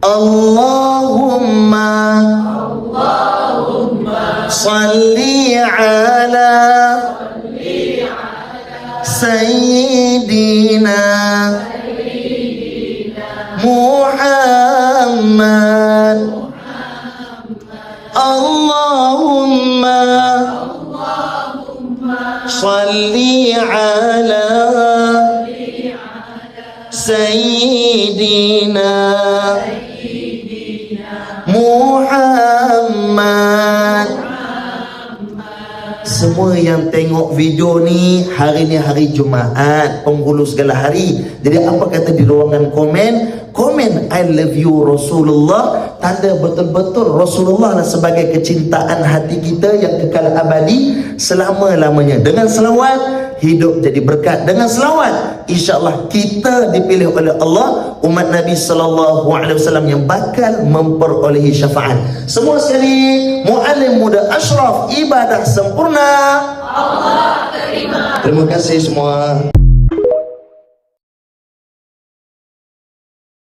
Allahumma salli ala Sayyidina Muhammad. Allahumma salli ala Sayyidina Muhammad. Semua yang tengok video ni, hari ni hari Jumaat, penghulu segala hari. Jadi apa kata di ruangan komen? Komen I love you Rasulullah. Tanda betul-betul Rasulullah lah sebagai kecintaan hati kita yang kekal abadi selama-lamanya. Dengan selawat, hidup jadi berkat. Dengan selawat, insya-Allah kita dipilih oleh Allah, umat Nabi SAW yang bakal memperolehi syafaat. Semua sekali, muallim muda asyraf, ibadah sempurna Allah terima. Terima kasih semua.